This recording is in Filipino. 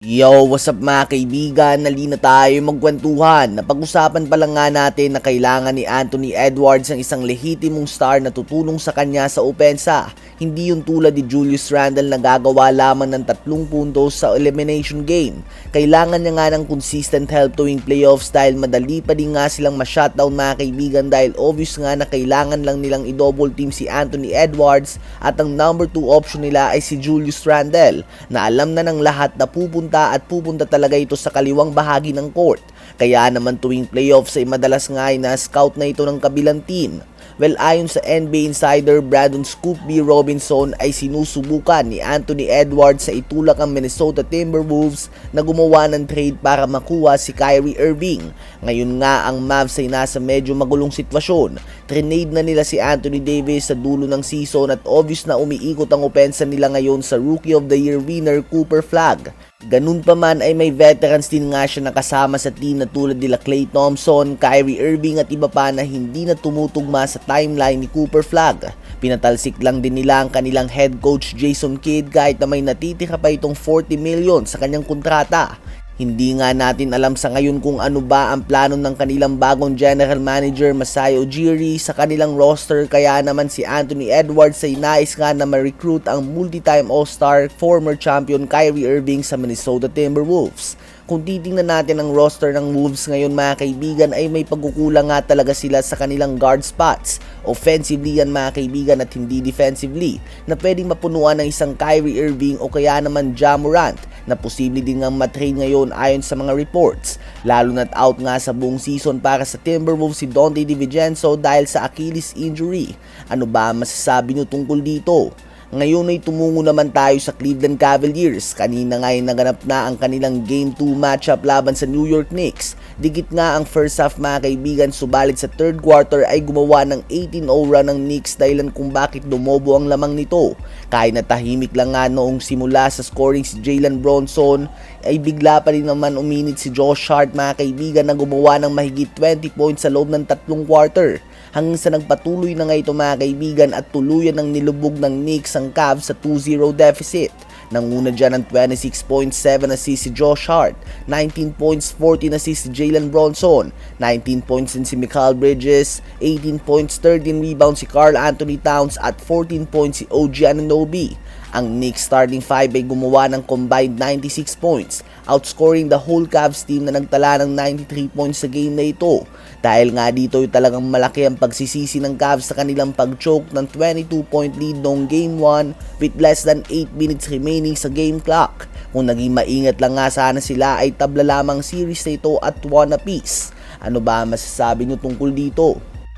Yo, what's up mga kaibigan? Nali na tayo magkwentuhan. Napag-usapan pa lang nga natin na kailangan ni Anthony Edwards ng isang lehitimong star na tutulong sa kanya sa opensa. Hindi yung tulad ni Julius Randle na gagawa lamang ng 3 puntos sa elimination game. Kailangan niya nga ng consistent help tuwing playoffs dahil madali pa din nga silang ma-shutdown mga kaibigan dahil obvious nga na kailangan lang nilang i-double team si Anthony Edwards at ang number 2 option nila ay si Julius Randle na alam na ng lahat na pupunta talaga ito sa kaliwang bahagi ng court. Kaya naman tuwing playoffs ay madalas nga ay na-scout na ito ng kabilang team. Well, ayon sa NBA insider Brandon Scoop B. Robinson ay sinusubukan ni Anthony Edwards sa itulak ang Minnesota Timberwolves na gumawa ng trade para makuha si Kyrie Irving. Ngayon nga ang Mavs ay nasa medyo magulong sitwasyon. Trinade na nila si Anthony Davis sa dulo ng season at obvious na umiikot ang opensa nila ngayon sa Rookie of the Year winner Cooper Flagg. Ganun pa man ay may veterans din nga siya nakasama sa team na tulad nila Klay Thompson, Kyrie Irving at iba pa na hindi na tumutugma sa timeline ni Cooper Flagg. Pinatalsik lang din nila ang kanilang head coach Jason Kidd kahit na may natitira pa itong 40 million sa kanyang kontrata. Hindi nga natin alam sa ngayon kung ano ba ang plano ng kanilang bagong general manager Masai Ujiri sa kanilang roster kaya naman si Anthony Edwards ay nais nga na ma-recruit ang multi-time All-Star former champion Kyrie Irving sa Minnesota Timberwolves. Kung titingnan natin ang roster ng Wolves ngayon mga kaibigan ay may pagkukulang nga talaga sila sa kanilang guard spots. Offensively yan mga kaibigan at hindi defensively na pwedeng mapunuan ng isang Kyrie Irving o kaya naman Ja Morant na posible din nga matrade ngayon ayon sa mga reports. Lalo na't out nga sa buong season para sa Timberwolves si Donte DiVincenzo dahil sa Achilles injury. Ano ba masasabi nyo tungkol dito? Ngayon ay tumungo naman tayo sa Cleveland Cavaliers. Kanina nga ay naganap na ang kanilang Game 2 matchup laban sa New York Knicks. Digit nga ang first half mga kaibigan subalit sa third quarter ay gumawa ng 18-0 run ng Knicks dahilan kung bakit lumobo ang lamang nito. Kahit na tahimik lang nga noong simula sa scoring si Jalen Brunson ay bigla pa rin naman uminit si Josh Hart mga kaibigan na gumawa ng mahigit 20 points sa loob ng 3 quarter. Hanggang sa nagpatuloy na nga ito mga kaibigan at tuluyan ng nilubog ng Knicks ang Cavs sa 2-0 deficit. Nanguna dyan ng 26.7 assists si Josh Hart, 19 points, 14 assists si Jalen Brunson, 19 points din si Mikal Bridges, 18 points, 13 rebounds si Karl Anthony Towns at 14 points si OG Anunoby. Ang Knicks starting 5 ay gumawa ng combined 96 points, outscoring the whole Cavs team na nagtala ng 93 points sa game na ito. Dahil nga dito ay talagang malaki ang pagsisisi ng Cavs sa kanilang pag-choke ng 22-point lead noong Game 1 with less than 8 minutes remaining sa game clock. Kung naging maingat lang nga sana sila ay tabla lamang series na ito at 1 apiece. Ano ba masasabi nyo tungkol dito?